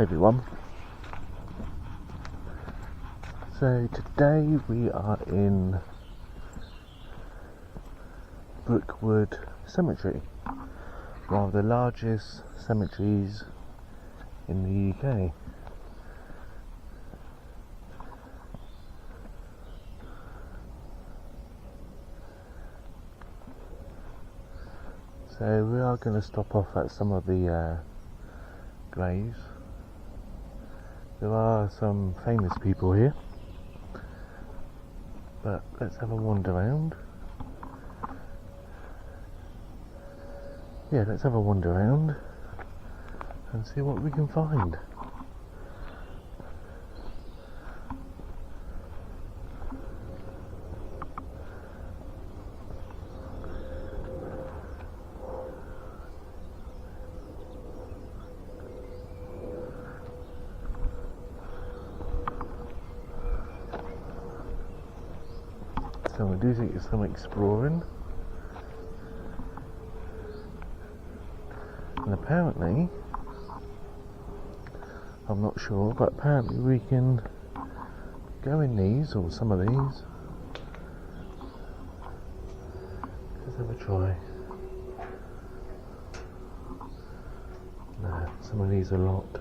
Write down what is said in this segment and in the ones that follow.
Hi everyone. So today we are in Brookwood Cemetery, one of the largest cemeteries in the UK. So we are going to stop off at some of the graves. There are some famous people here, but let's have a wander around. Yeah, let's have a wander around and see what we can find. So we do think it's some exploring, and apparently, I'm not sure, but apparently we can go in these, or some of these. Let's have a try. No, some of these are locked.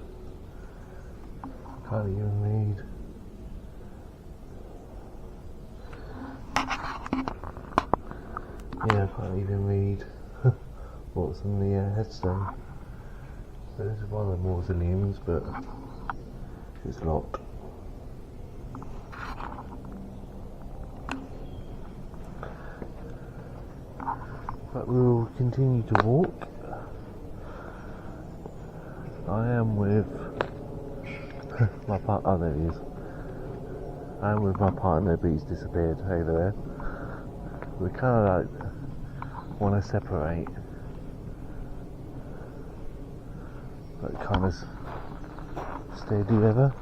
Can't even read. Yeah, I can't even read what's on the headstone. So this is one of the mausoleums, but it's locked. But we'll continue to walk. I am with my partner. Oh, there he is. I am with my partner, but he's disappeared over there. We kind of like want to separate, but kind of stay together.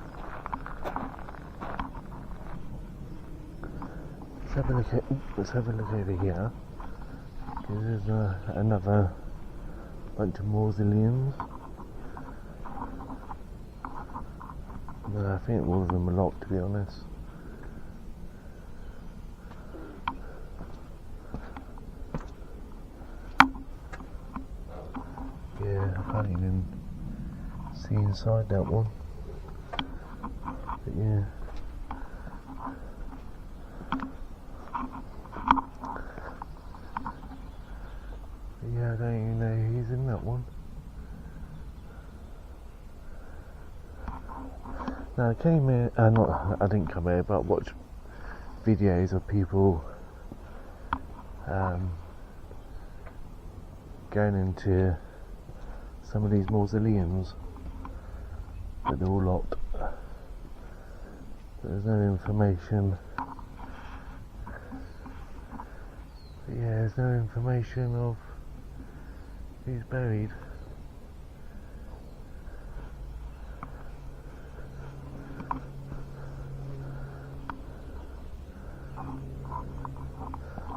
Let's have a look over here. There's another bunch of mausoleums. No, I think all of them are locked, to be honest. Yeah, I can't even see inside that one. But yeah. But yeah, I don't even know who's in that one. Now I came here, I didn't come here, but watched videos of people going into some of these mausoleums, but they're all locked. There's no information. But yeah, there's no information of who's buried.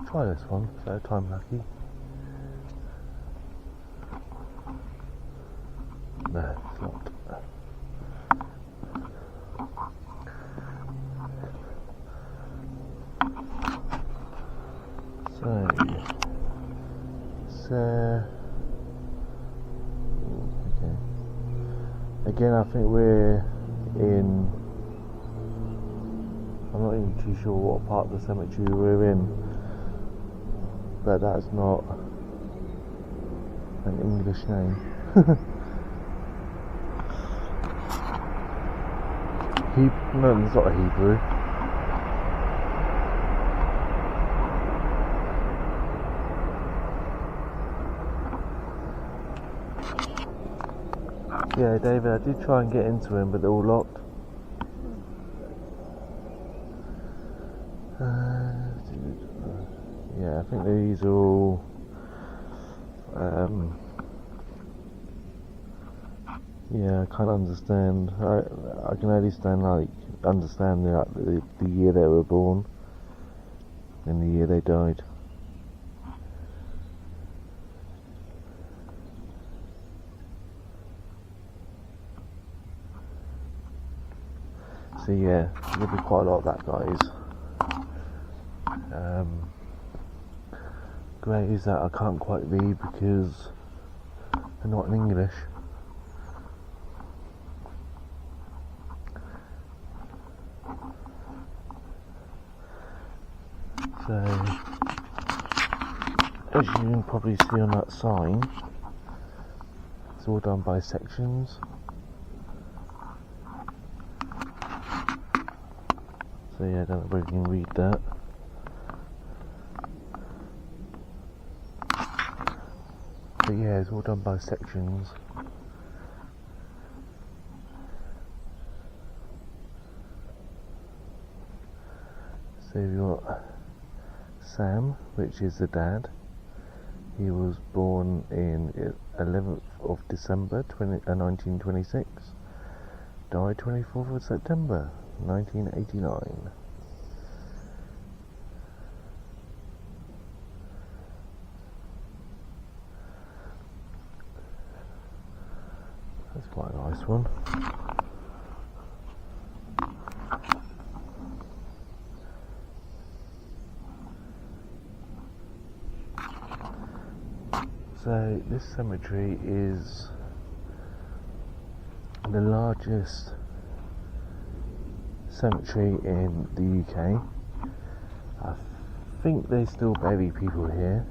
Try this one, third time lucky. No, it's locked. So, okay. Again, I think we're in, I'm not even too sure what part of the cemetery we're in, but that's not an English name. No, it's not a Hebrew. Yeah, David, I did try and get into him, but they're all locked. Yeah, I think these are all yeah, I can't understand. I can only understand the year they were born and the year they died. So yeah, there'll be quite a lot of that, guys. Graves that I can't quite read because they're not in English. So, as you can probably see on that sign, it's all done by sections. So yeah, I don't know if you can read that. But yeah, it's all done by sections. So you've got Sam, which is the dad. He was born in 11th of December 1926. Died 24th of September 1989. That's quite a nice one. So this cemetery is the largest cemetery in the UK. I think they still bury people here.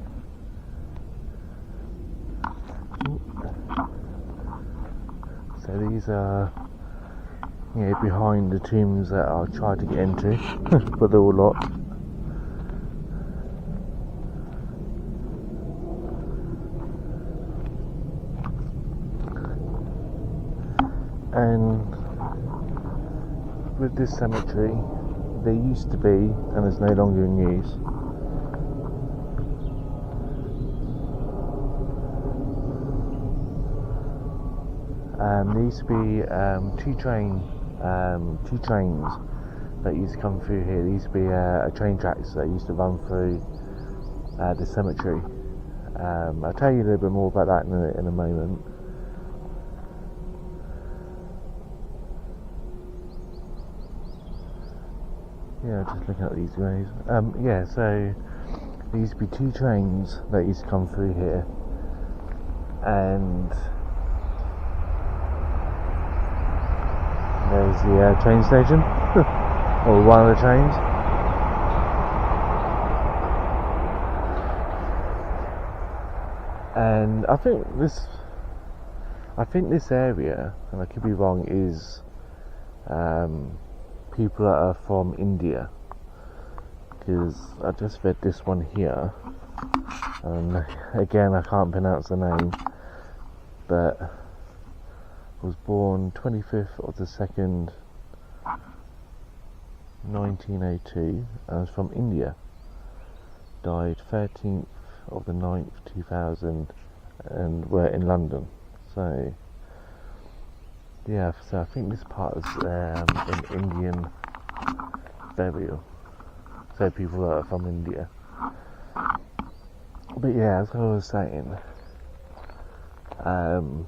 So these are behind the tombs that I tried to get into, but they're all locked. And with this cemetery, there used to be, and it's no longer in use, there used to be two trains that used to come through here. There used to be a train tracks that used to run through the cemetery. I'll tell you a little bit more about that in a moment. Yeah, just looking at these graves. Yeah, so there used to be two trains that used to come through here, and there's the train station, or one of the trains. And I think this area, and I could be wrong, is people that are from India, because I just read this one here, and again I can't pronounce the name, but was born 25th of the 2nd 1902 and was from India. Died 13th of the 9th 2000 and were in London. So yeah, so I think this part is an Indian burial, so people that are from India. But yeah, as I was saying,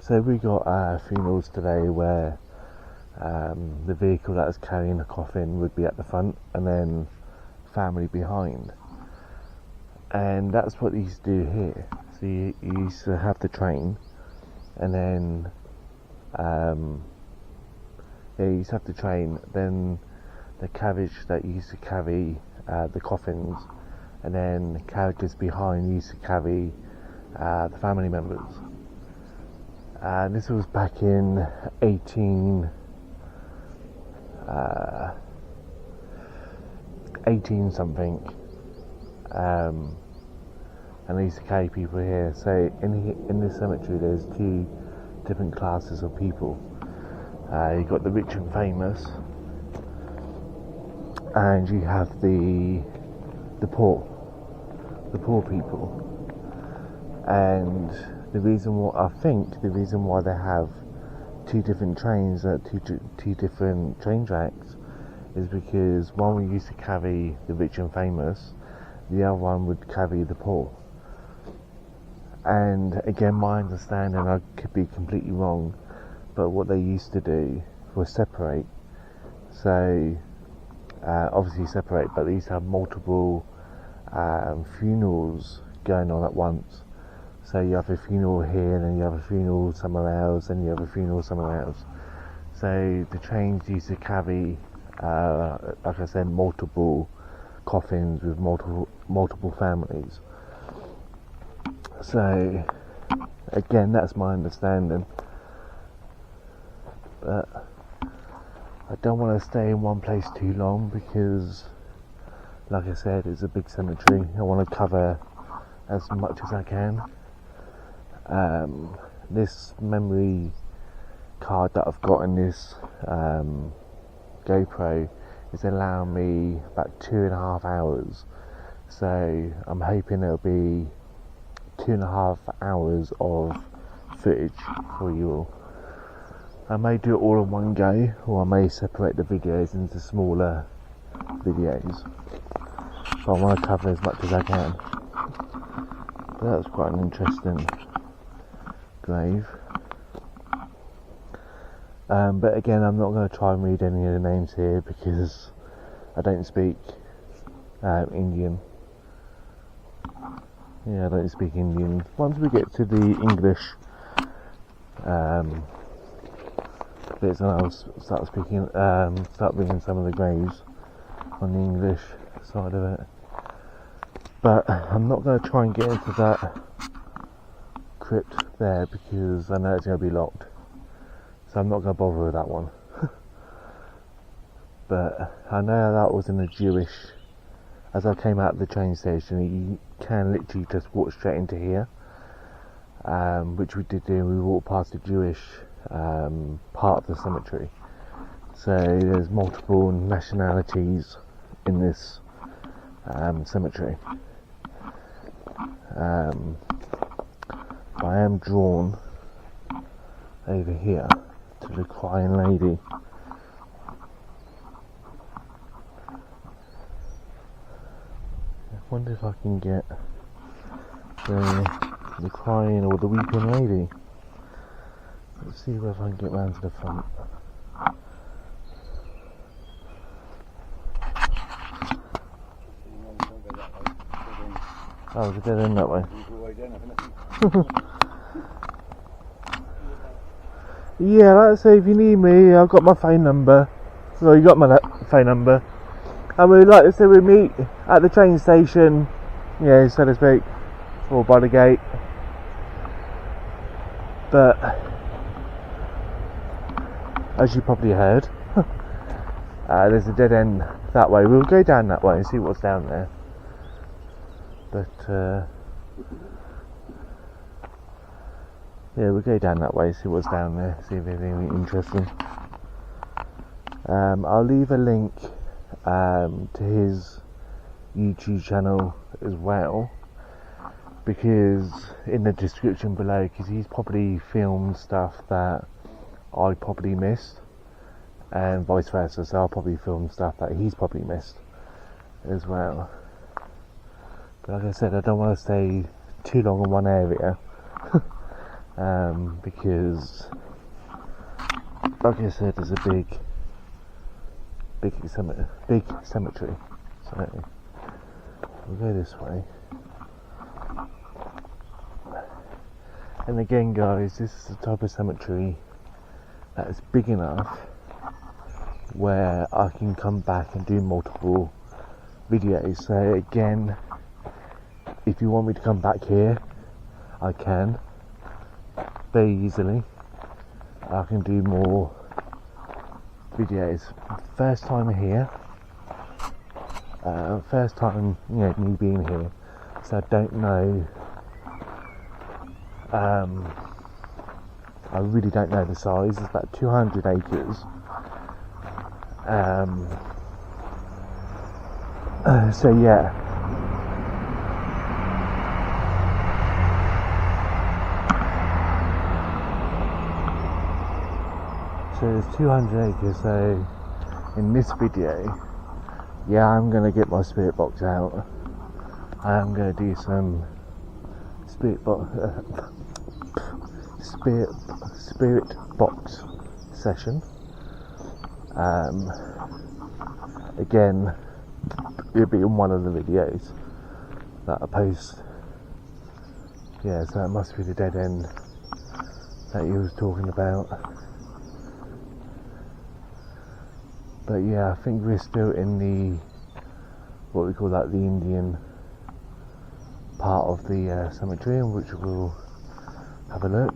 so we got funerals today where the vehicle that was carrying the coffin would be at the front and then family behind, and that's what they used to do here. So you used to have the train, and then you used to have the train, then the carriage that used to carry the coffins, and then carriages behind used to carry the family members. And this was back in 18 something, and they used to carry people here. So in this cemetery there's two different classes of people. You've got the rich and famous, and you have the poor people. And the reason why they have two different trains at two different train tracks is because one used to carry the rich and famous, the other one would carry the poor. And again, my understanding, I could be completely wrong, but what they used to do was separate So obviously separate, but they used to have multiple funerals going on at once. So you have a funeral here, and then you have a funeral somewhere else, and you have a funeral somewhere else. So the trains used to carry, like I said, multiple coffins with multiple families. So again, that's my understanding, but I don't want to stay in one place too long because, like I said, it's a big cemetery. I want to cover as much as I can. This memory card that I've got in this GoPro is allowing me about 2.5 hours, so I'm hoping it'll be 2.5 hours of footage for you all. I may do it all in one go, or I may separate the videos into smaller videos, but I want to cover as much as I can. But that was quite an interesting grave. But again, I'm not going to try and read any of the names here because I don't speak Indian. Yeah, I don't speak Indian. Once we get to the English bits, and I'll start reading some of the graves on the English side of it. But I'm not going to try and get into that crypt there because I know it's going to be locked. So I'm not going to bother with that one. But I know that was in a Jewish, as I came out of the train station, you can literally just walk straight into here, which we did do. We walked past the Jewish part of the cemetery. So there's multiple nationalities in this cemetery. I am drawn over here to the crying lady. I wonder if I can get the crying or the weeping lady. Let's see whether I can get round to the front. Oh, it's a dead end that way. Yeah, like I say, if you need me, I've got my phone number. Well, you got my phone number. And we'd like to say we meet at the train station, yeah, so to speak, or by the gate. But as you probably heard, there's a dead end that way. We'll go down that way and see what's down there. But yeah, we'll go down that way, see what's down there, see if there's anything interesting. I'll leave a link to his YouTube channel as well, because in the description below, because he's probably filmed stuff that I probably missed, and vice versa, so I'll probably film stuff that he's probably missed as well. But like I said, I don't want to stay too long in one area. Because, like I said, there's a big cemetery. So we'll go this way. And again, guys, this is the type of cemetery that is big enough where I can come back and do multiple videos. So again, if you want me to come back here, I can. Very easily. I can do more videos. First time here, first time, you know, me being here, so I don't know, I really don't know the size. It's about 200 acres. So yeah. So it's 200 acres, so in this video, yeah, I'm going to get my spirit box out. I am going to do some spirit box session. Again, it'll be in one of the videos that I post. Yeah, so that must be the dead end that he was talking about. But yeah, I think we're still in the, what we call that, the Indian part of the cemetery, in which we'll have a look.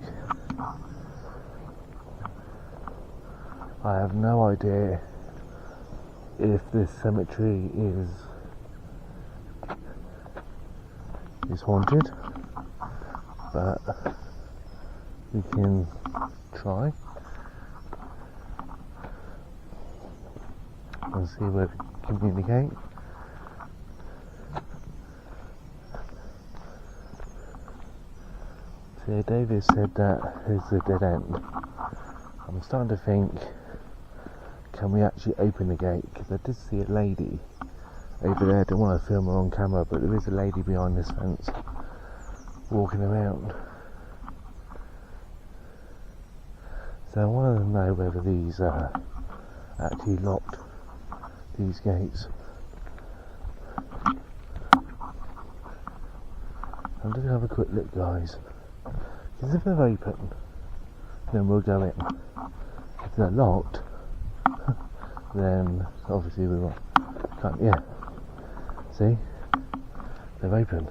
I have no idea if this cemetery is haunted, but we can try and see where we can communicate. So David said that is the dead end. I'm starting to think, can we actually open the gate? Because I did see a lady over there. I don't want to film her on camera, but there is a lady behind this fence walking around. So I want to know whether these are actually locked, these gates. I'm just going to have a quick look, guys. Because if they're open, then we'll go in. If they're locked, then obviously we won't. Can't, yeah. See? They're open.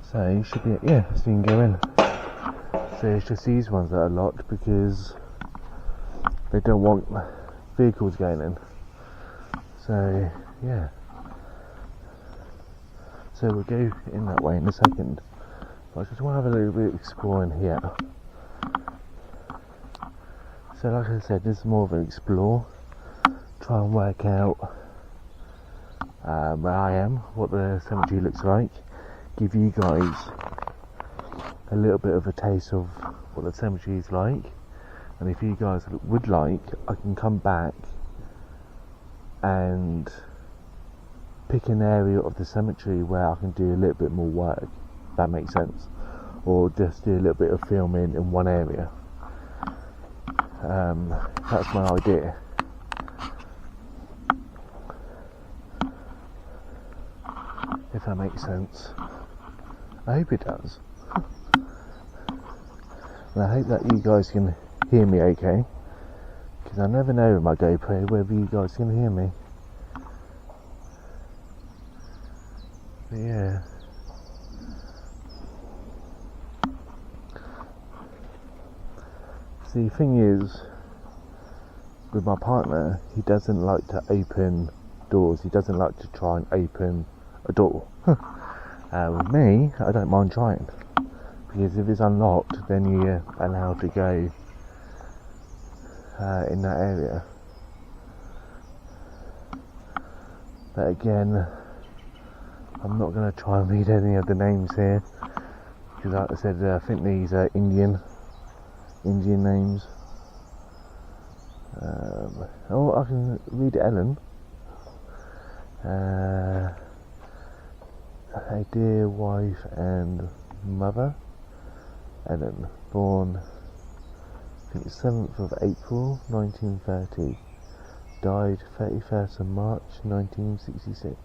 So you should be, yeah, so you can go in. So it's just these ones that are locked because they don't want vehicles going in. So, yeah. So we'll go in that way in a second. But I just want to have a little bit of exploring here. So like I said, this is more of an explore. Try and work out where I am, what the cemetery looks like. Give you guys a little bit of a taste of what the cemetery is like. And if you guys would like, I can come back and pick an area of the cemetery where I can do a little bit more work, if that makes sense. Or just do a little bit of filming in one area. That's my idea. If that makes sense. I hope it does. And I hope that you guys can hear me okay. Because I never know with my GoPro whether you guys can hear me. But yeah. See, the thing is, with my partner, he doesn't like to open doors. He doesn't like to try and open a door. With me, I don't mind trying. Because if it's unlocked, then you're allowed to go in that area. But again, I'm not going to try and read any of the names here. Because like I said, I think these are Indian names. Oh, I can read Ellen. A dear wife and mother, Ellen, born I think 7th of April 1930, died 31st of March 1966.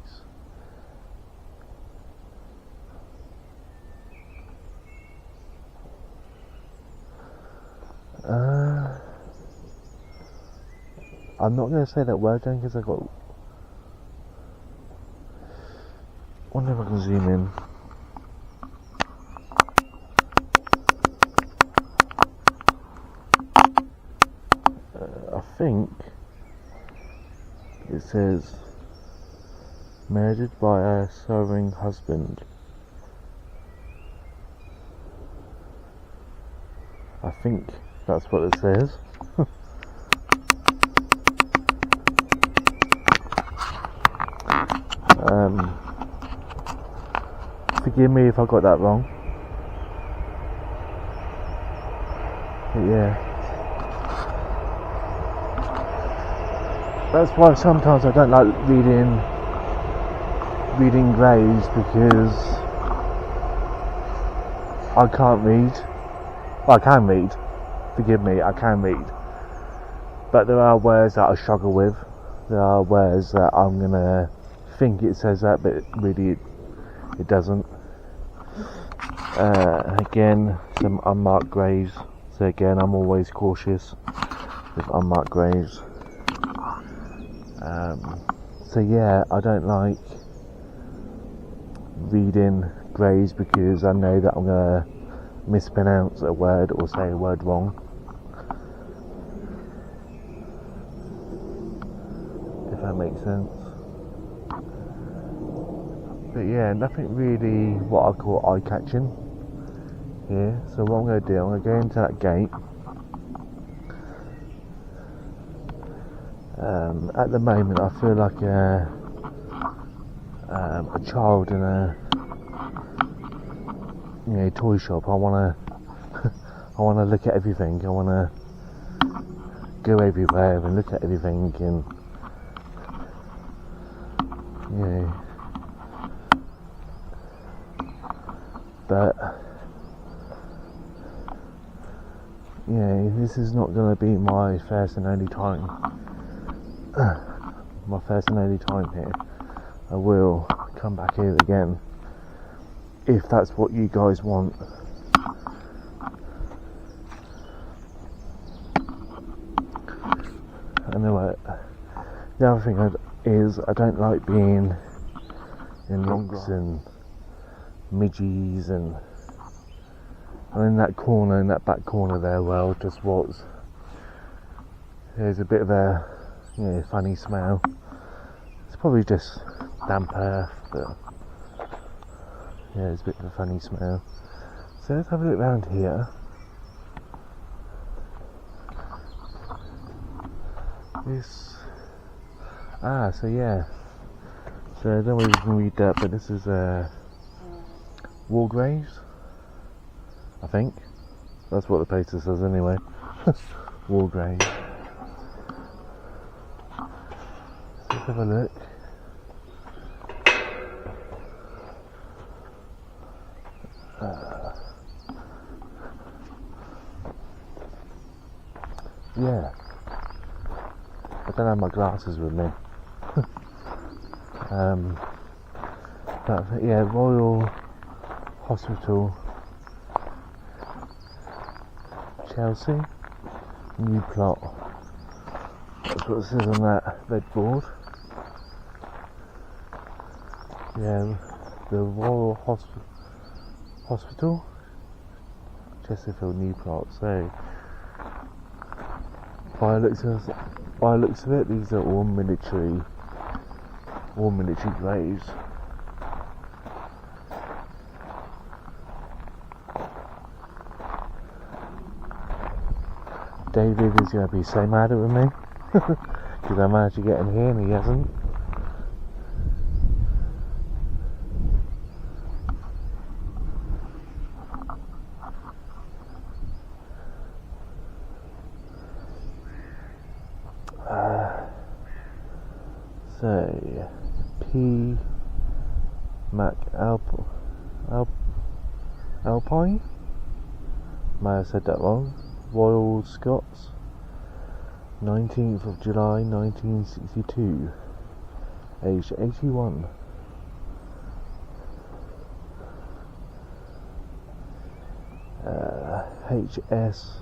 I'm not going to say that word again because I got. Wonder if I can zoom in. I think it says murdered by a sorrowing husband. I think that's what it says. Forgive me if I got that wrong. But yeah. That's why sometimes I don't like reading graves, because I can't read. Well, I can read. Forgive me, I can read. But there are words that I struggle with. There are words that I'm gonna think it says that, but really it doesn't. Again, some unmarked graves. So again, I'm always cautious with unmarked graves. So yeah, I don't like reading graves because I know that I'm gonna mispronounce a word or say a word wrong. If that makes sense. But yeah, nothing really what I call eye-catching here. So what I'm going to do, I'm going to go into that gate. At the moment I feel like a child in a toy shop. I want to look at everything. I want to go everywhere and look at everything, and but this is not going to be my first and only time. My first and only time here. I will come back here again if that's what you guys want. Anyway, the other thing is I don't like being in rocks and midges and in that corner, in that back corner there, well, just was. There's a bit of a funny smell. It's probably just damp earth, but yeah, it's a bit of a funny smell. So let's have a look around here. So yeah. So I don't know if you can read that, but this is war graves. I think that's what the poster says anyway. War graves. Let's have a look. Yeah, I don't have my glasses with me. But yeah, Royal Hospital, Chelsea, new plot. That's what it says on that red board. Yeah, the Royal Hospital, Chesterfield, new plot. So by the looks of it, these are all military graves. David is going to be so mad at me because I managed to get in here and he hasn't. So, P. Mac Alpine? May have said that wrong. Royal Scots, 19th of July 1962, aged 81. HS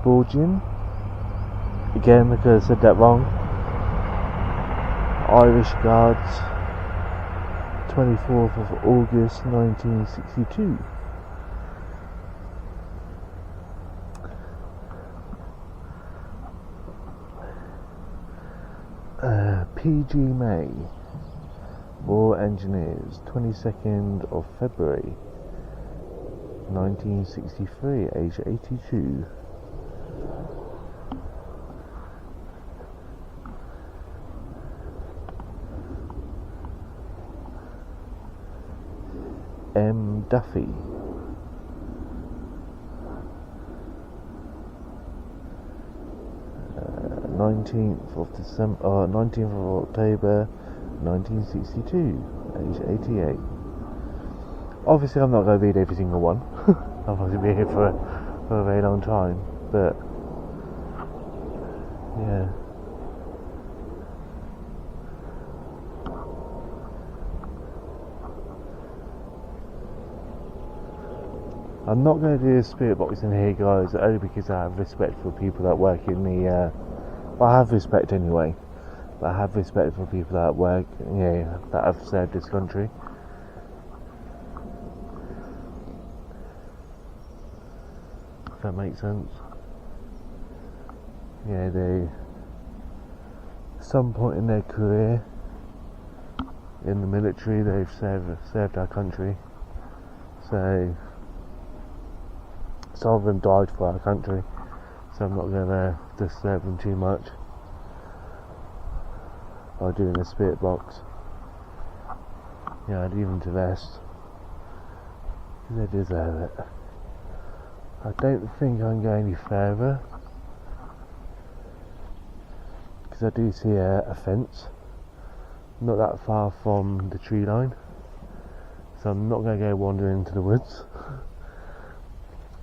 Bulgin. Again, because I said that wrong. Irish Guards, 24th of August 1962. PG May, Royal Engineers, 22nd of February 1963, age 82. M. Duffy, 19th of October 1962, age 88. Obviously I'm not going to read every single one. I'll probably be here for a very long time, but yeah. I'm not going to do a spirit box in here, guys, only because I have respect for people that work in the well, I have respect anyway, but I have respect for people that work, that have served this country. If that makes sense. Yeah, they, some point in their career in the military, they've served our country. So some of them died for our country, so I'm not going to disturb them too much by doing a spirit box. Yeah, I'd leave them to rest, because they deserve it. I don't think I can go any further, because I do see a fence not that far from the tree line, so I'm not going to go wandering into the woods.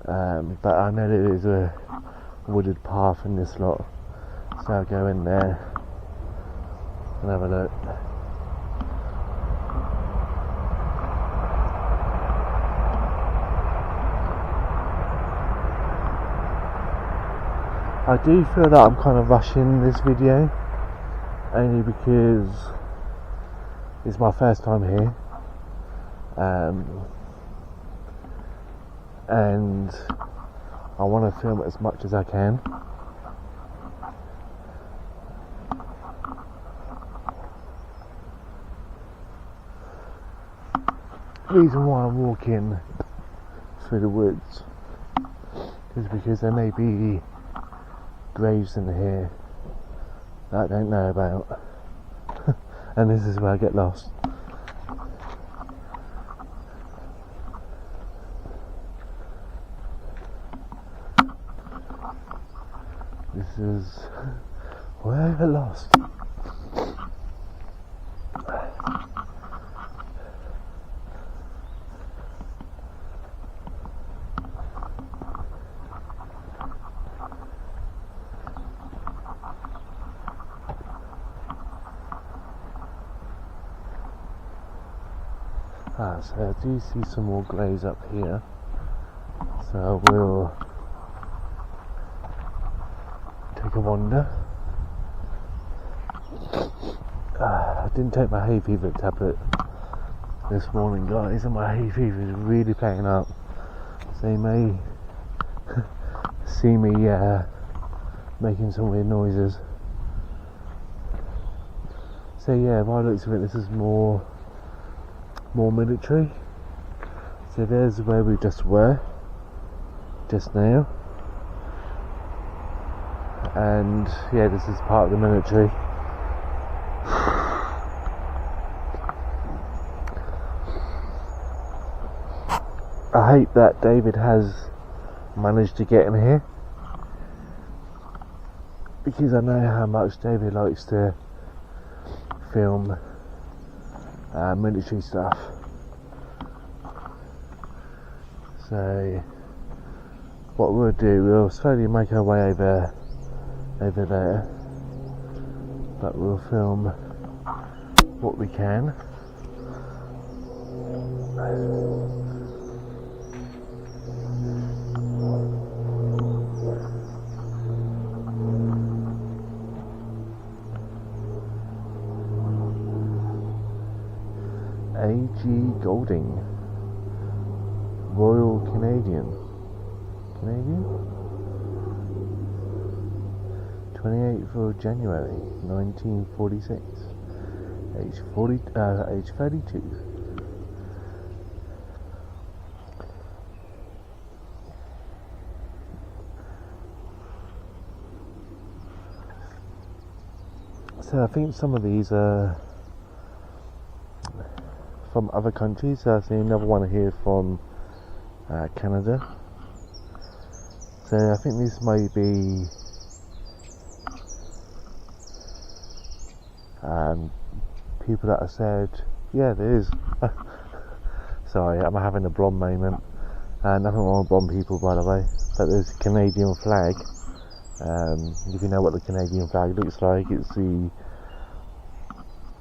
But I know there is a wooded path in this lot, so I'll go in there and have a look. I do feel that I'm kind of rushing this video, only because it's my first time here, and I want to film as much as I can. The reason why I'm walking through the woods is because there may be graves in here that I don't know about, and this is where I get lost. This is where I get lost. So I do see some more graves up here, so we'll take a wander. I didn't take my hay fever tablet this morning, guys, and my hay fever is really playing up, so you may see me making some weird noises. So yeah, by the looks of it, this is more military. So there's where we just were just now, and yeah, this is part of the military. I hope that David has managed to get in here, because I know how much David likes to film military stuff. So what we'll do, we'll slowly make our way over there, but we'll film what we can. A.G. Golding, Royal Canadian, 28th of January 1946, age 32. So I think some of these are from other countries. So I see another one here from Canada. So I think this may be people that have said, yeah, there is. Sorry, I'm having a blonde moment. Nothing wrong with bomb people, by the way, but there's a Canadian flag. If you know what the Canadian flag looks like, it's the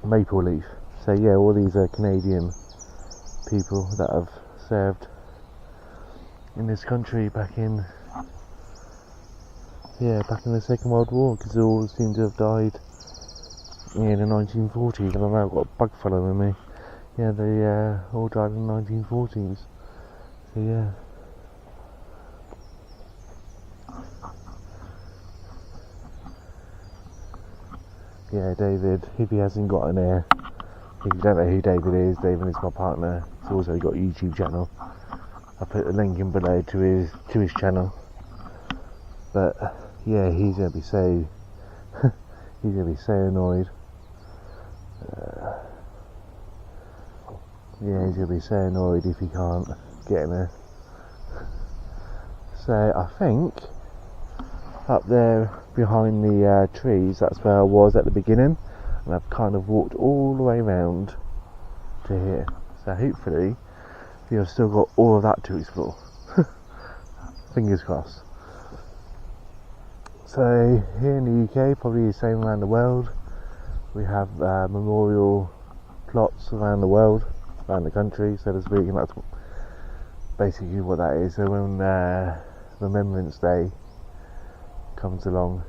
maple leaf. So yeah, all these are Canadian people that have served in this country back in the Second World War, because they all seem to have died in the 1940s. I don't know, I've got a bug following me. Yeah, they all died in the 1940s. So yeah. Yeah, David, if he hasn't got an if you don't know who David is my partner. He's also got a YouTube channel. I'll put the link in below to his channel. But yeah, he's gonna be so annoyed. Yeah, he's gonna be so annoyed if he can't get in there. So I think up there behind the trees, that's where I was at the beginning, and I've kind of walked all the way around to here. So hopefully you've still got all of that to explore. Fingers crossed. So here in the UK, probably the same around the world, we have memorial plots around the world, around the country, so to speak, and that's basically what that is. So when Remembrance Day comes along,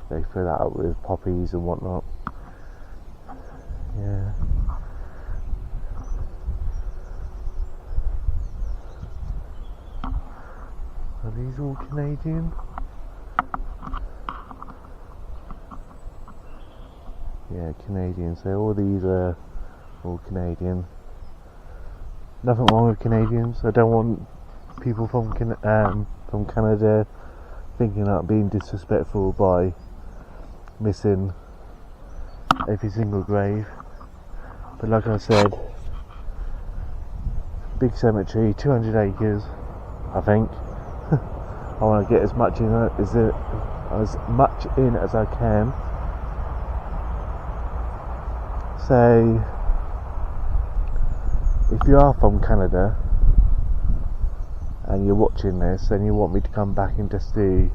they fill that up with poppies and whatnot. Yeah. Are these all Canadian? Yeah, Canadian. So all these are all Canadian. Nothing wrong with Canadians. I don't want people from Canada thinking that I'm being disrespectful by missing every single grave. But like I said, big cemetery, 200 acres, I think. I want to get as much in as I can. So if you are from Canada and you're watching this and you want me to come back and just do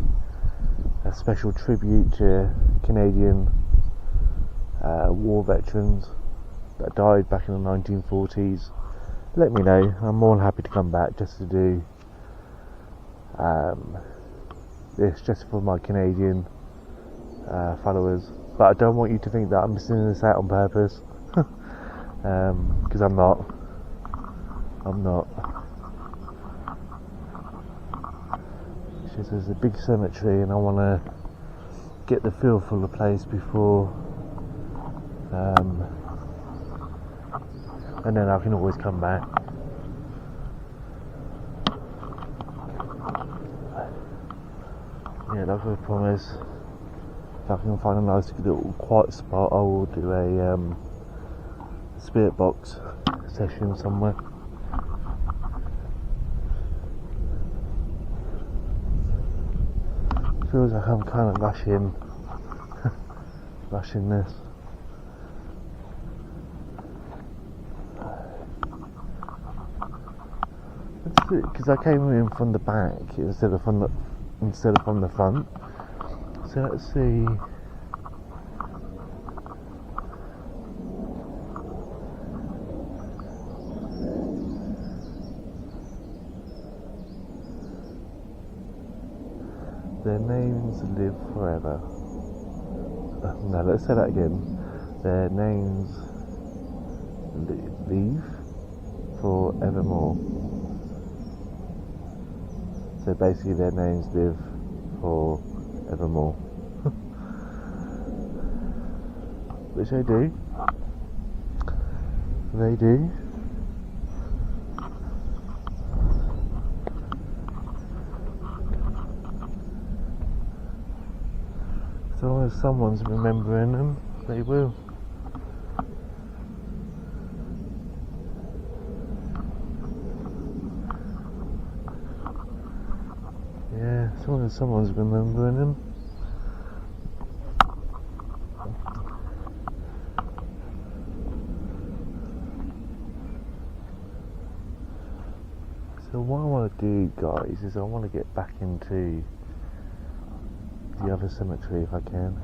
a special tribute to Canadian war veterans that died back in the 1940s, let me know. I'm more than happy to come back just to do this just for my Canadian followers. But I don't want you to think that I'm missing this out on purpose, because I'm not. It's just there's a big cemetery and I want to get the feel for the place before, and then I can always come back. Yeah, like I promise, if I can find a nice little quiet spot, I will do a spirit box session somewhere. Feels like I'm kind of rushing this. Because I came in from the back instead of from the front. So let's see. Their names live forever. No, let's say that again. Their names live forevermore. So basically their names live forevermore. Which they do. They do. As long as someone's remembering them, they will. Yeah, as long as someone's remembering them. So what I want to do, guys, is I want to get back into the other cemetery if I can.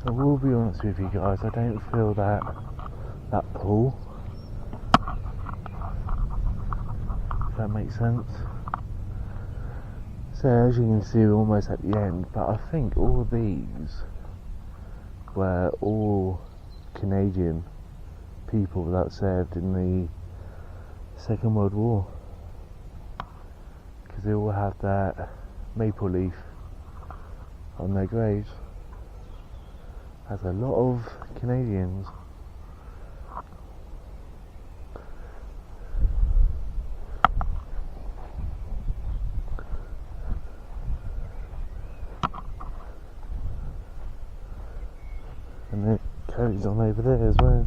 I will be honest with you guys, I don't feel that pull, if that makes sense. So as you can see, we're almost at the end, but I think all of these were all Canadian people that served in the Second World War, because they all have that maple leaf on their graves. Has a lot of Canadians. And it carries on over there as well.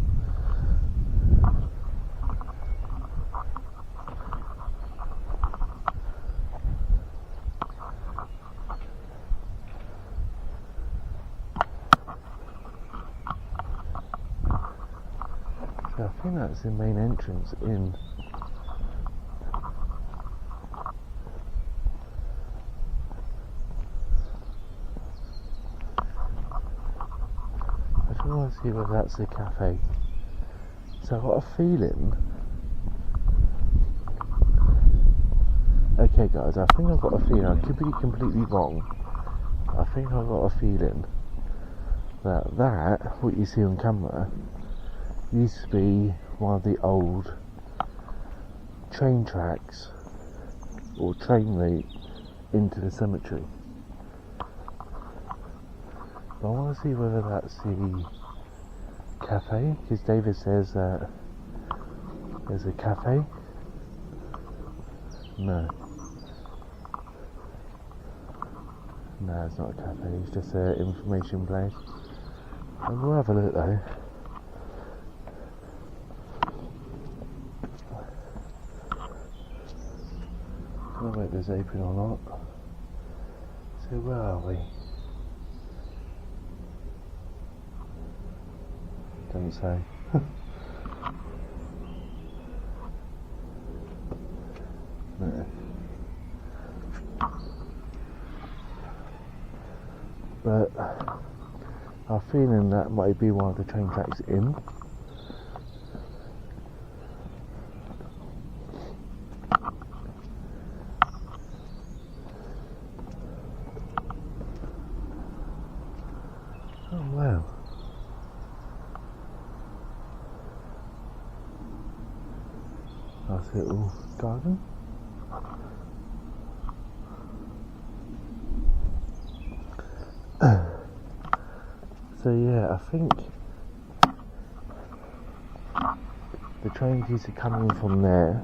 I think that's the main entrance in. I just want to see whether that's the cafe. So I've got a feeling. Okay guys, I think I've got a feeling, I could be completely wrong. I think I've got a feeling that what you see on camera used to be one of the old train tracks or train route into the cemetery. But I want to see whether that's the cafe, because David says that there's a cafe. No, it's not a cafe, it's just an information place. And we'll have a look though. I don't know whether it's open or not. So where are we? Don't say. No. But I'm feeling that might be one of the train tracks in. Oh wow. Nice little garden. So yeah, I think the trains used to come in from there,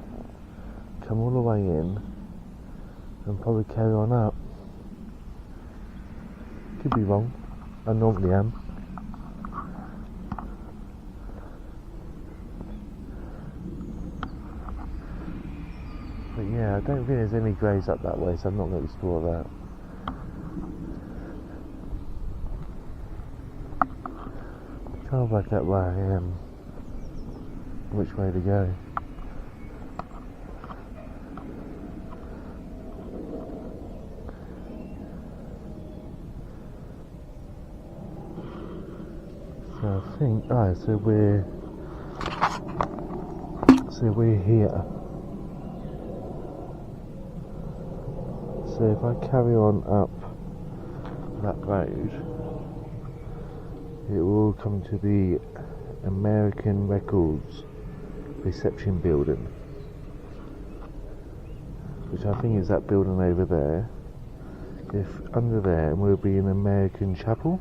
come all the way in, and probably carry on up. Could be wrong, I normally am. But yeah, I don't think there's any graves up that way, so I'm not going to explore that. I'll work out where I am, which way to go. So I think, so we're here. So if I carry on up that road, it will come to the American Records reception building, which I think is that building over there. If under there will be an American chapel.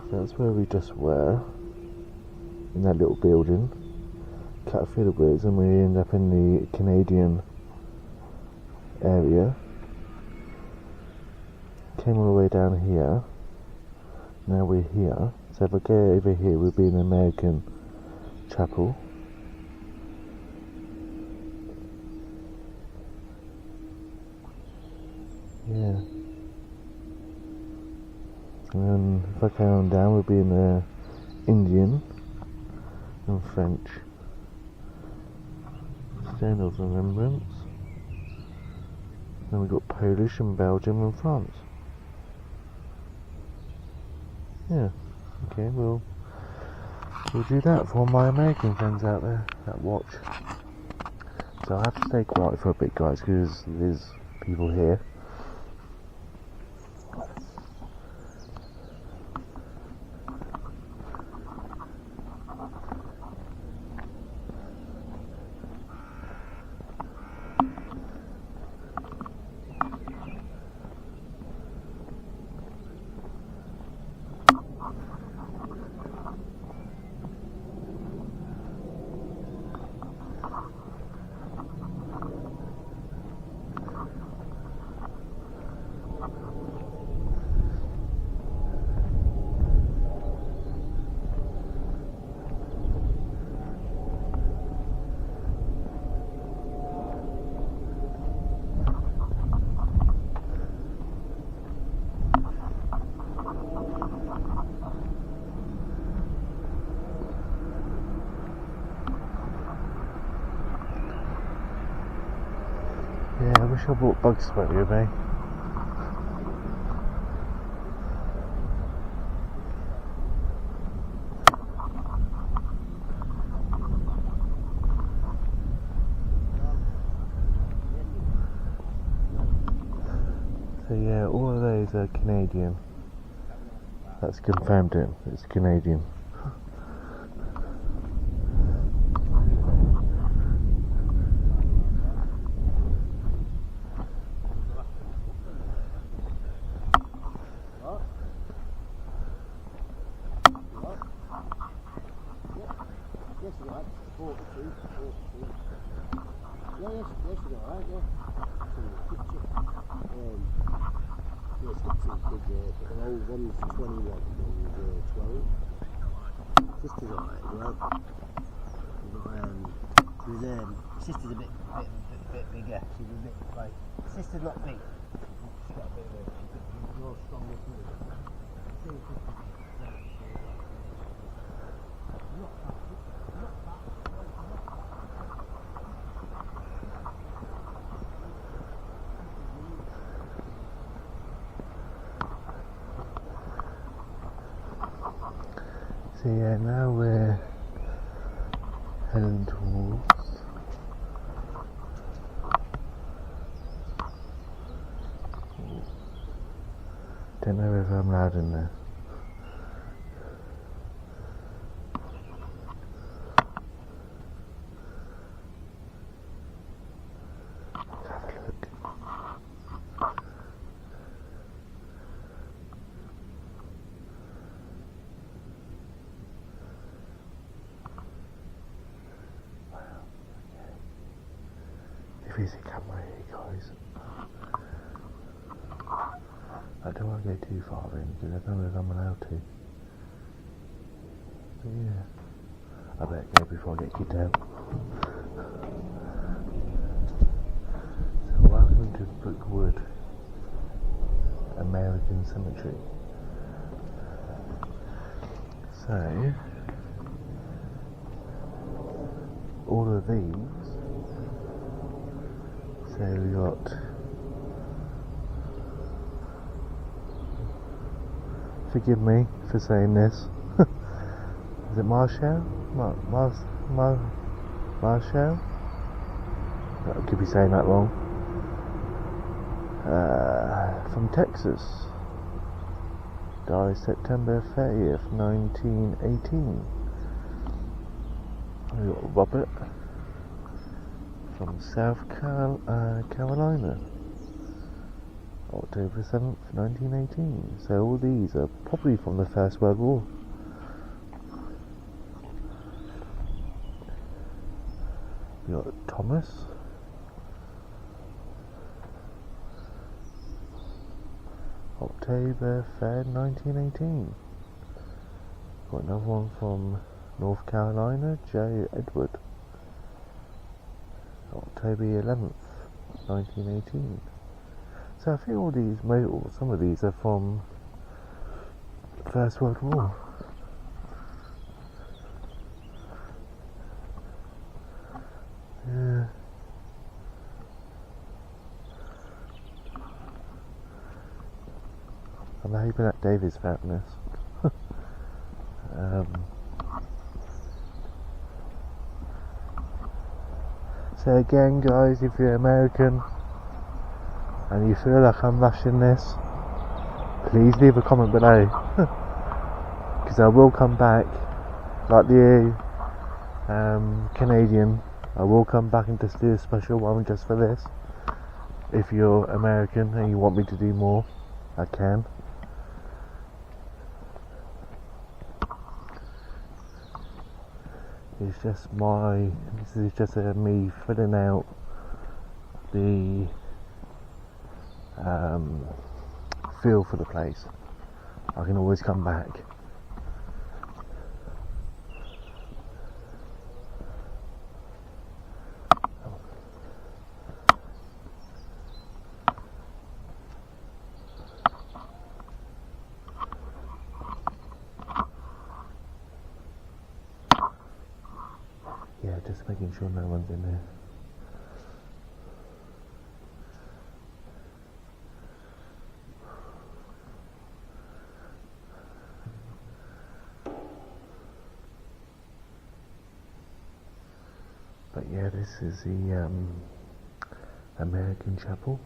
So that's where we just were. in that little building, cut through the woods, and we end up in the Canadian area. Came all the way down here. Now we're here. So if I go over here, we'll be in the American chapel. Yeah. And then if I carry on down, we'll be in the Indian and French Stone of Remembrance. Then we've got Polish and Belgium and France. Yeah, okay, we'll do that for my American friends out there that watch. So I have to stay quiet for a bit, guys, because there's people here. Yeah, I wish I brought bug spray with me. So yeah, all of those are Canadian. That's confirmed it, it's Canadian. Yes, you're right. 42. Yeah, yes, you're right, yeah. Yes, it's a big, the old one's 21, one's 12. Sister's alright as well. We've got, sister's a bit bigger. She's a bit, like, sister's not big. She's got a bit of a more stronger too. So yeah, now we're heading towards don't know if I'm loud in there. Have a look. If you see camera here, guys, I don't want to go too far in because I don't know if I'm allowed to. But yeah, I better go before I get kicked out. So welcome to Brookwood American Cemetery. So all of these. So we got, forgive me for saying this, is it Marshall? Marshall? I could be saying that wrong. From Texas. Died September 30th, 1918. We got Robert from South Carolina, October 7th, 1918. So all these are probably from the First World War. Thomas. October 3rd, 1918. Got another one from North Carolina, Joe Edward. October 11th, 1918. So I think all these, some of these are from First World War. Yeah. I'm hoping that David's found this. So again guys, if you're American and you feel like I'm rushing this, please leave a comment below. Because I will come back, like the Canadian, I will come back and just do a special one just for this. If you're American and you want me to do more, I can. It's just this is just me filling out the feel for the place. I can always come back. Yeah, just making sure no one's in there. But yeah, this is the American Chapel.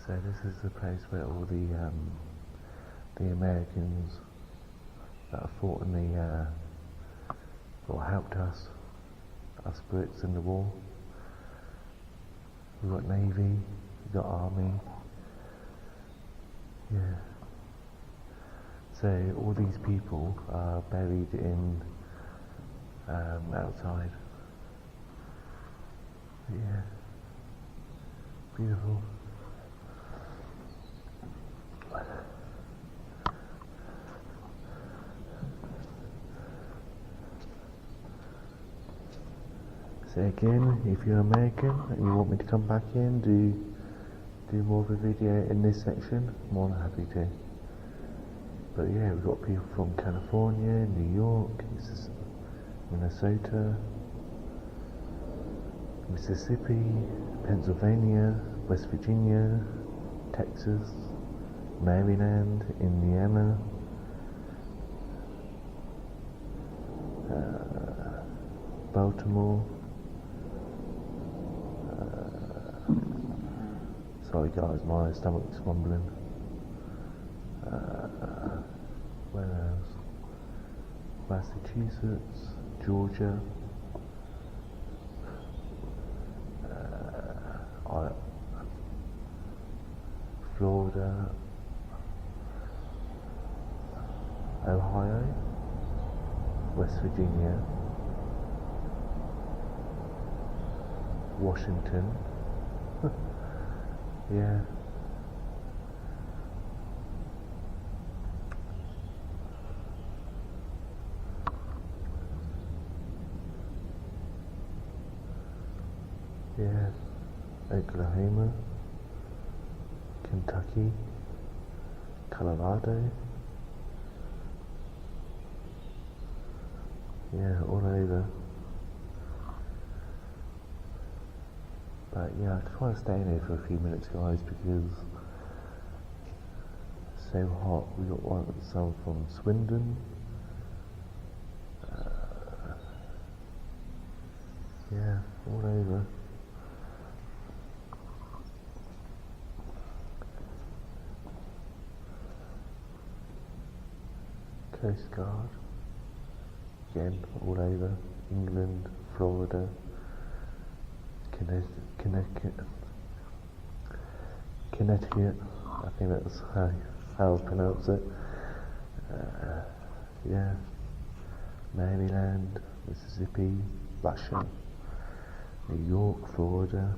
So this is the place where all the Americans that have fought in the or helped us Brits in the war. We've got Navy, we've got Army. Yeah. So all these people are buried in outside. Yeah. Beautiful. So again, if you're American and you want me to come back in, do more of a video in this section, more than happy to. But yeah, we've got people from California, New York, Minnesota, Mississippi, Pennsylvania, West Virginia, Texas, Maryland, Indiana, Baltimore. Sorry guys, my stomach's rumbling. Where else? Massachusetts, Georgia, Florida, Ohio, West Virginia, Washington. Yeah. Yeah, Oklahoma, Kentucky, Colorado. Yeah, all over. But yeah, I just want to stay in here for a few minutes guys because it's so hot. We got some from Swindon. Yeah, all over. Coast Guard, again all over, England, Florida, Connecticut, I think that's how I pronounce it. Yeah, Maryland, Mississippi, Russia, New York, Florida.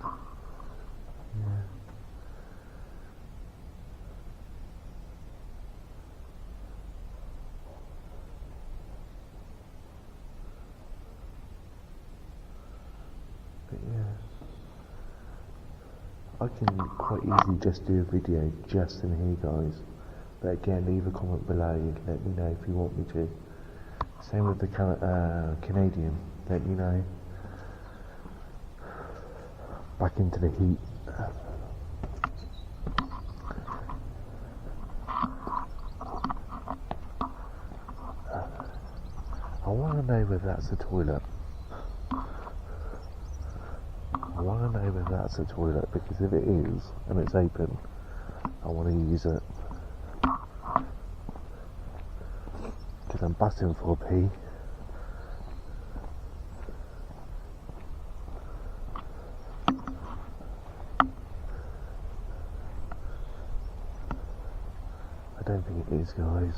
Yeah. But yeah, I can quite easily just do a video just in here, guys. But again, leave a comment below, let me know if you want me to. Same with the Canadian, let me know. Back into the heat. I want to know whether that's a toilet. I want to know whether that's a toilet, because if it is, and it's open, I want to use it. Because I'm busting for a pee. I don't think it is, guys.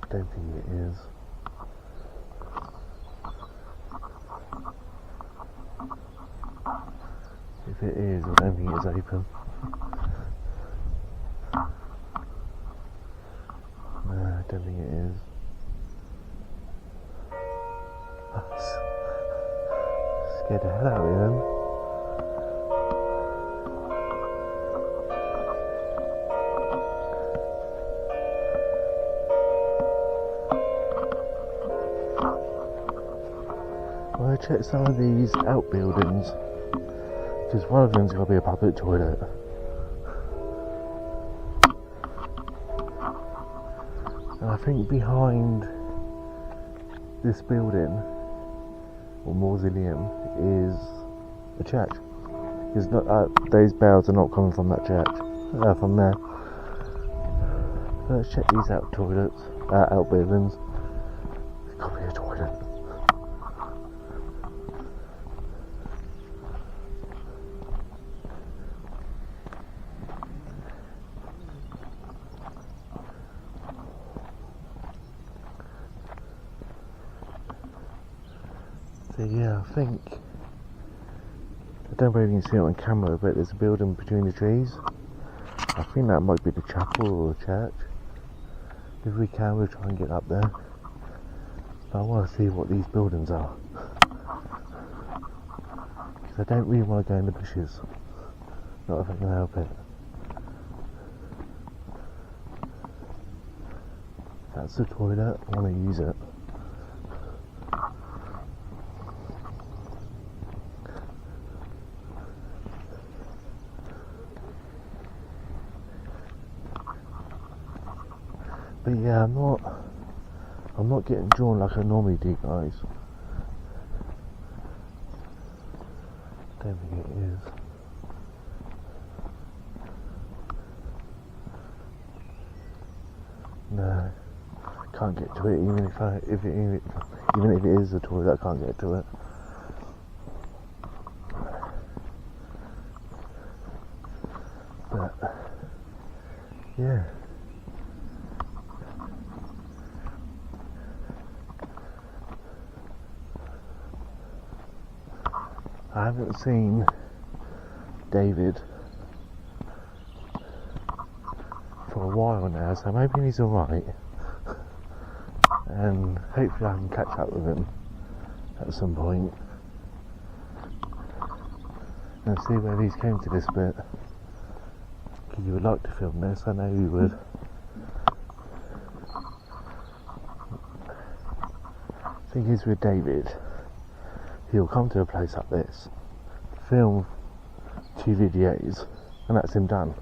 I don't think it is. If it is, I don't think it's open. No, I don't think it is. Scared the hell out of me then. I'm going to check some of these outbuildings, because one of them's got to be a public toilet. And I think behind this building, or mausoleum, is a church. It's not, those bells are not coming from that church, from there. So let's check these outbuildings. There's got to be a toilet. So yeah, I think, I don't know if you can see it on camera, but there's a building between the trees. I think that might be the chapel or the church. If we can, we'll try and get up there. But I want to see what these buildings are, because I don't really want to go in the bushes. Not if I can help it. That's the toilet, I want to use it. But yeah, I'm not getting drawn like I normally do, guys. Don't think it is. No, I can't get to it. Even if it is a toilet, I can't get to it. But yeah. I haven't seen David for a while now, so maybe he's alright, and hopefully I can catch up with him at some point and see whether he's came to this bit, because you would like to film this, I know you would. The thing is with David, he'll come to a place like this, film 2 videos, and that's him done.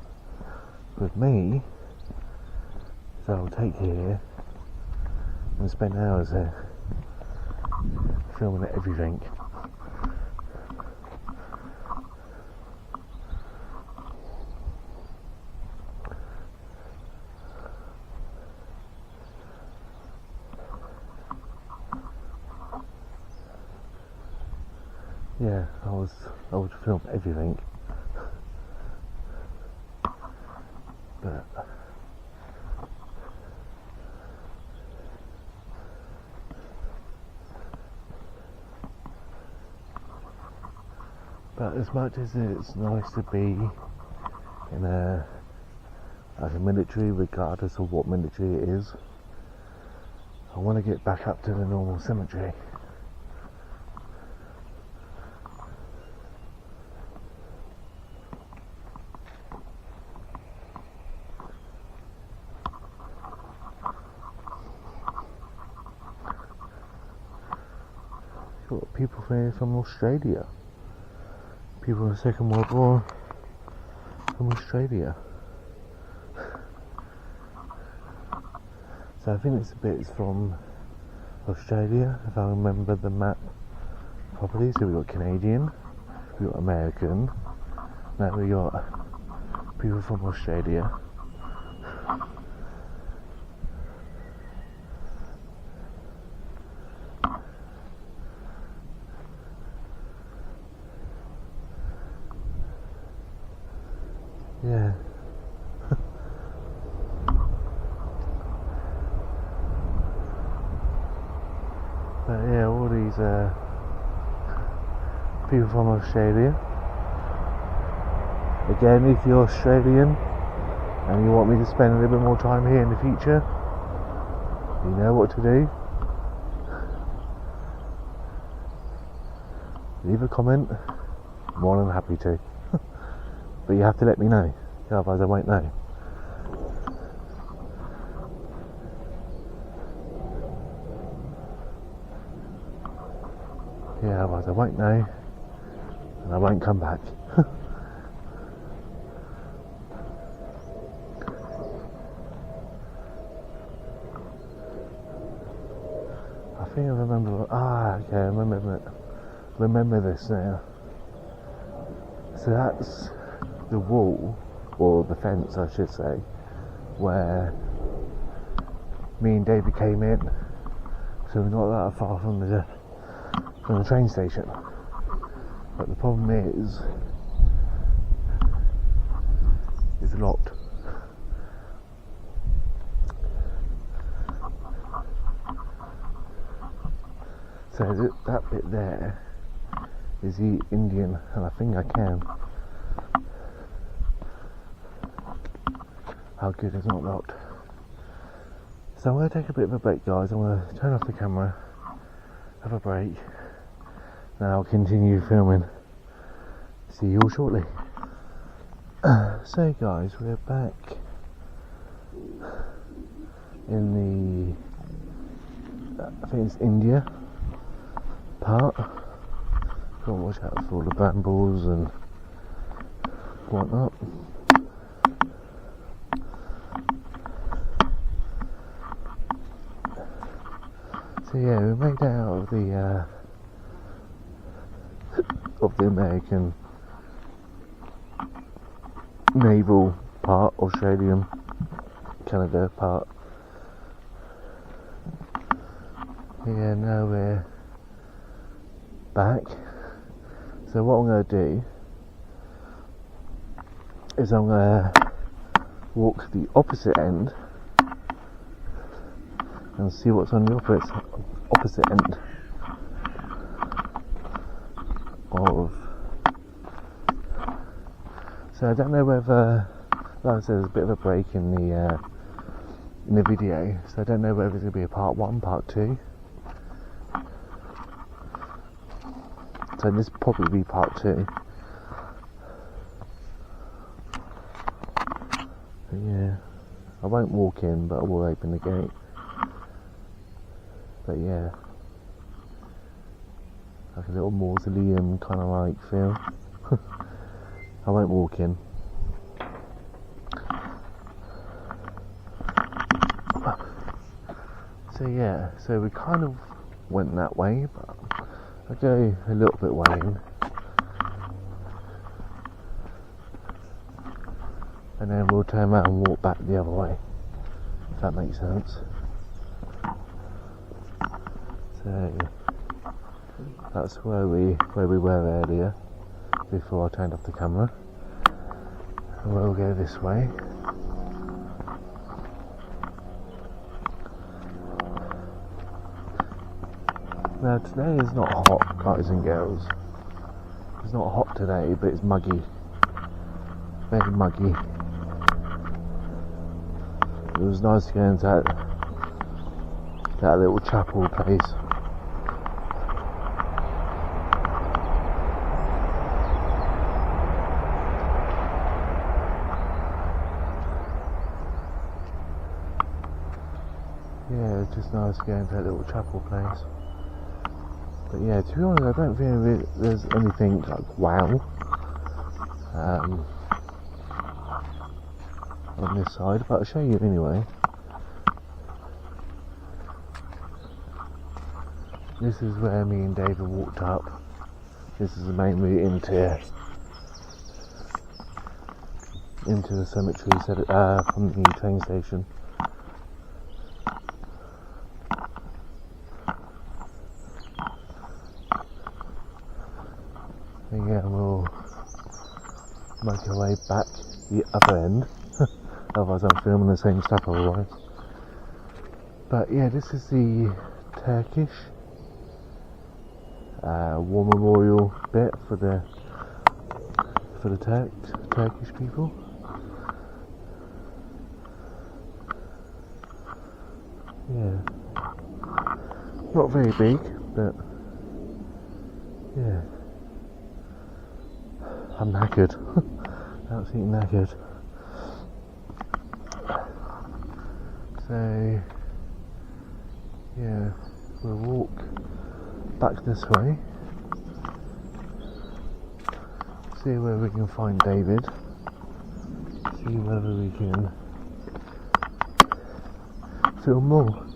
With me, so I'll take here and spend hours there filming everything. Yeah, I would film everything, but But as much as it's nice to be in a military, regardless of what military it is, I want to get back up to the normal cemetery. Got people from Australia, people in the Second World War from Australia. So I think this bit is from Australia, if I remember the map properly. So we got Canadian, we got American, now we got people from Australia. Yeah. But yeah, all these people from Australia. Again, if you're Australian and you want me to spend a little bit more time here in the future, you know what to do. Leave a comment, more than happy to. But you have to let me know, otherwise I won't know. Yeah, otherwise I won't know, and I won't come back. I think I remember. Okay, I remember this now. So that's the wall, or the fence I should say, where me and David came in. So we're not that far from the train station. But the problem is it's locked. So that bit there is the Indian, and I think I can. How good it's not locked. So I'm going to take a bit of a break, guys. I'm going to turn off the camera, have a break, then I'll continue filming. See you all shortly. So guys, we're back in the, I think it's India part. Got to watch out for all the brambles and whatnot. So yeah, we made it out of the American naval part, Australian, Canada part. Yeah, now we're back. So what I'm going to do is I'm going to walk the opposite end and see what's on the opposite end of. So I don't know whether, like I said, there's a bit of a break in the video, so I don't know whether it's going to be a part 1, part 2. So this will probably be part 2. But yeah, I won't walk in, but I will open the gate. But yeah, like a little mausoleum kind of like feel. I won't walk in. So yeah, so we kind of went that way, but I'll go a little bit way in. And then we'll turn around and walk back the other way, if that makes sense. So that's where we were earlier, before I turned off the camera. And we'll go this way. Now today is not hot, guys and girls. It's not hot today, but it's muggy. Very muggy. It was nice to go into that little chapel place. Yeah, it's just nice to go into that little chapel place. But yeah, to be honest, I don't think there's anything like wow on this side, but I'll show you anyway. This is where me and David walked up. This is the main route into the cemetery from the train station. And yeah, we'll make our way back the other end. Otherwise I'm filming the same stuff otherwise. But yeah, this is the Turkish war memorial bit for the Turkish people. Yeah, not very big, but yeah, I'm knackered. Absolutely knackered. So yeah, we'll walk back this way, see where we can find David, see whether we can film more.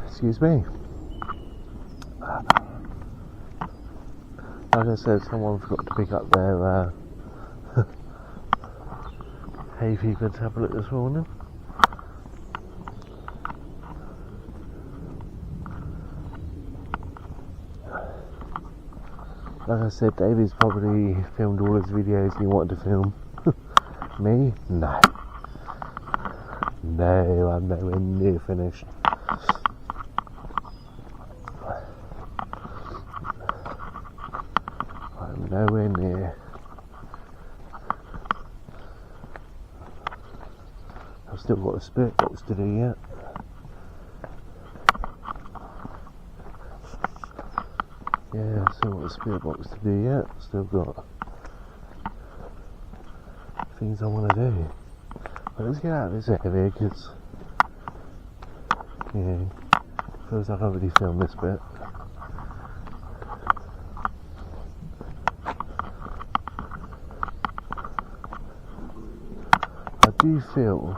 Excuse me. Like I said, someone forgot to pick up their hay fever tablet this morning. Like I said, David's probably filmed all his videos he wanted to film. Me? No. No, I'm nowhere near finished. I'm nowhere near. I've still got a spirit box to do yet. Yeah, I've still got a spirit box to do yet. Still got things I want to do. But let's get out of this area because, yeah, feels like I've already filmed this bit. I do feel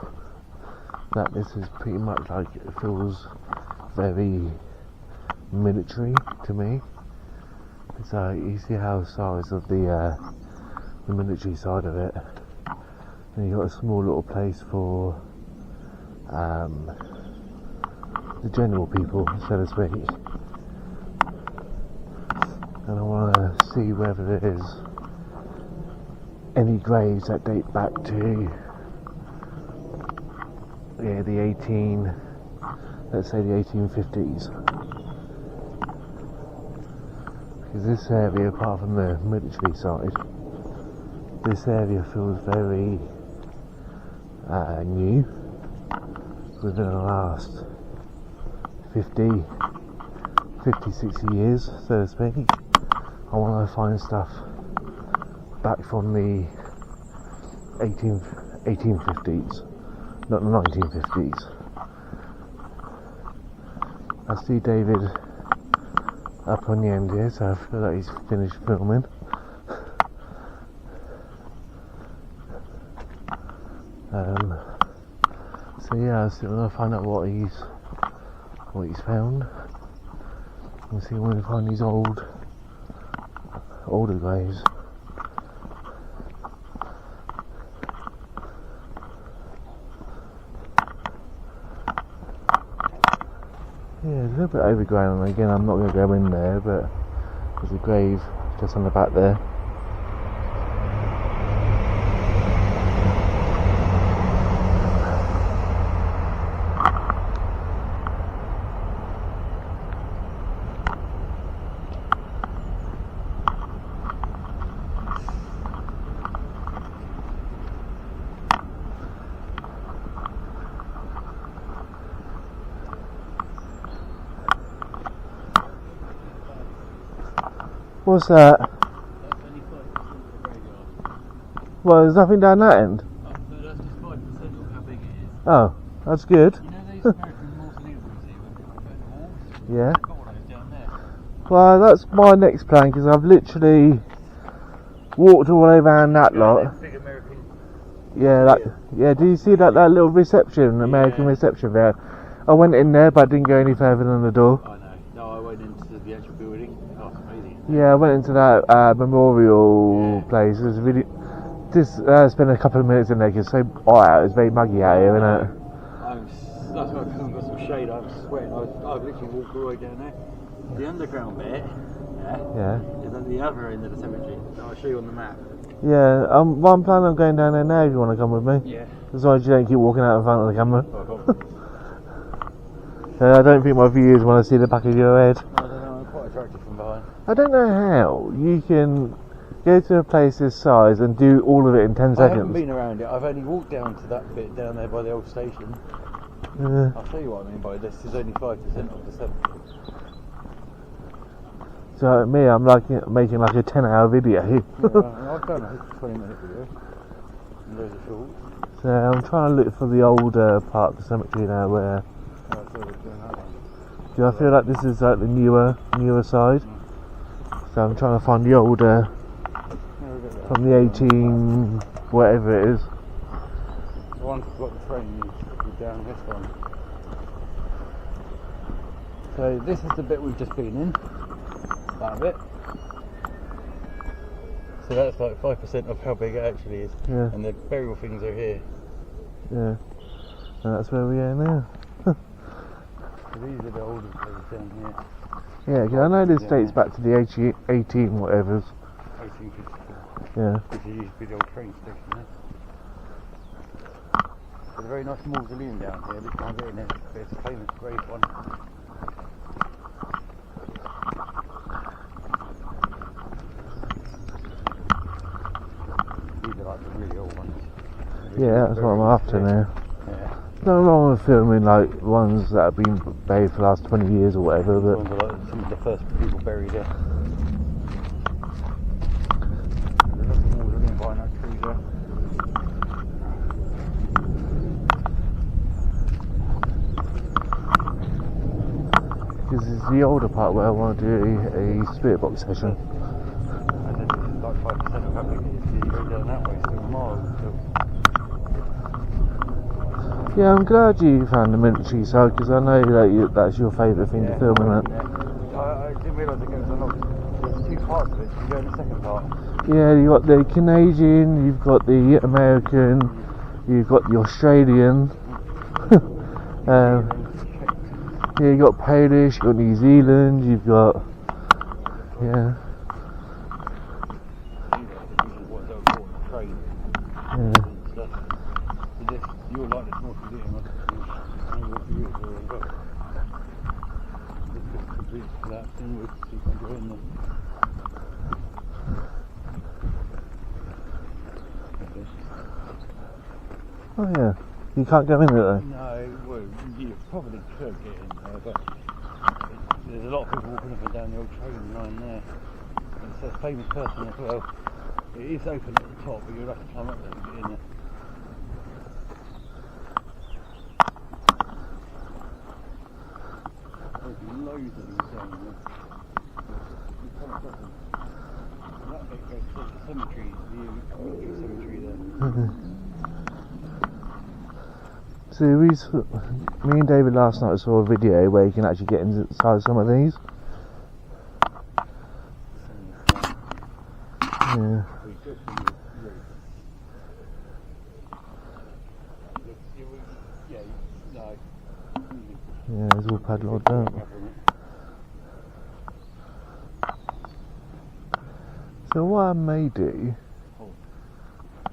that this is pretty much like, it feels very military to me. It's like, you see how the size of the military side of it, and you got a small little place for the general people, so to speak. And I want to see whether there is any graves that date back to let's say the 1850s. Because this area, apart from the military side, this area feels very new within the last 50, 60 years, so to speak. I want to find stuff back from the 1850s, not the 1950s. I see David up on the end here, so I feel like he's finished filming. So yeah, I'm still gonna find out what he's found. We'll see when we find these older graves. Yeah, it's a little bit overgrown, and again I'm not going to go in there, but there's a grave just on the back there. What's that? That's only 5% of the graveyard. Well, there's nothing down that end. Oh, no, that's just 5% of how big it is. Oh, that's good. You know those American mausoleums you see when people go to walls? Yeah. I've got one of those down there. Well, that's my next plan because I've literally walked all the way around that lot. Big American. Yeah, do you see that little reception, American reception there? I went in there, but I didn't go any further than the door. I know. No, I went into the actual building. Oh, it's amazing. Yeah, I went into that memorial place. It was really. Just spent a couple of minutes in there because it's so hot out. It's very muggy out here, isn't it? That's why I've got some shade. I'm sweating. I've literally walked all the way down there. The underground bit, Yeah. is at the other end of the cemetery. I'll show you on the map. Yeah, well, I'm planning on going down there now if you want to come with me. Yeah. As long as you don't keep walking out in front of the camera. Oh, I don't think my viewers want to see the back of your head. I don't know, I'm quite attracted from behind. I don't know how you can go to a place this size and do all of it in 10 I seconds. haven't been around it. I've only walked down to that bit down there by the old station. Yeah. I'll show you what I mean by this. Is only 5% of the cemetery. So me, I'm like making like a 10-hour video. I've done a 20-minute video. And there's a short. So I'm trying to look for the older part of the cemetery now where. Oh, so we're doing that one. Do I feel like this is like the newer side? So I'm trying to find the older from the 18 whatever it is. The one who's got the train is down this one. So this is the bit we've just been in. That bit. So that's like 5% of how big it actually is. Yeah. And the burial things are here. Yeah. And that's where we are now. So these are the older places down here. Yeah, 'cause I know this dates back to the 18 whatevers. 1854. Yeah. Which used to be the old train station there. There's a very nice mausoleum down here. This one's in it. It's a famous grave one. These are like the really old ones. Yeah, that's what I'm after now. Yeah. No wrong with filming like ones that have been buried for the last 20 years or whatever, These but ones are like some of the first people buried there. There's lots of mausoleum behind that tree there. this is the older part where I want to do a spirit box session. And then this is like 5% of how big it is. You go down that way, still miles still. Yeah, I'm glad you found the military side because I know that that's your favourite thing to film, isn't it? Yeah. I didn't realise it goes along. There's two parts of it. You go in the second part. Yeah, you've got the Canadian, you've got the American, you've got the Australian. Yeah, you've got Polish, you've got New Zealand, you've got. Yeah. Yeah. You'll like this mausoleum. It's just complete collapse inwards, so you can go in there. Oh yeah, you can't go in there though. No, well, you probably could get in there, but there's a lot of people walking up and down the old train line there. And it's a famous person as well. It is open at the top, but you'll have to climb up there to get in there. There's loads of them down there. You come across them. And that bit goes to the cemetery, the Brookwood Cemetery there. So me and David last night saw a video where you can actually get inside some of these. Yeah. Yeah, it's all padlocked down. So what I may do,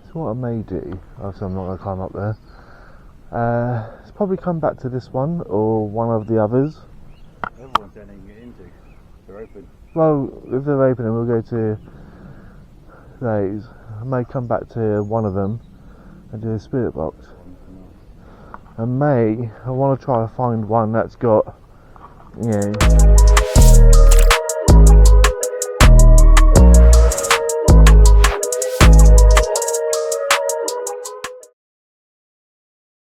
obviously I'm not going to climb up there, let's probably come back to this one or one of the others. Everyone's down there you can get into. They're open. Well, if they're open, then we'll go to those. I may come back to one of them and do a spirit box. And I want to try to find one that's got, you know,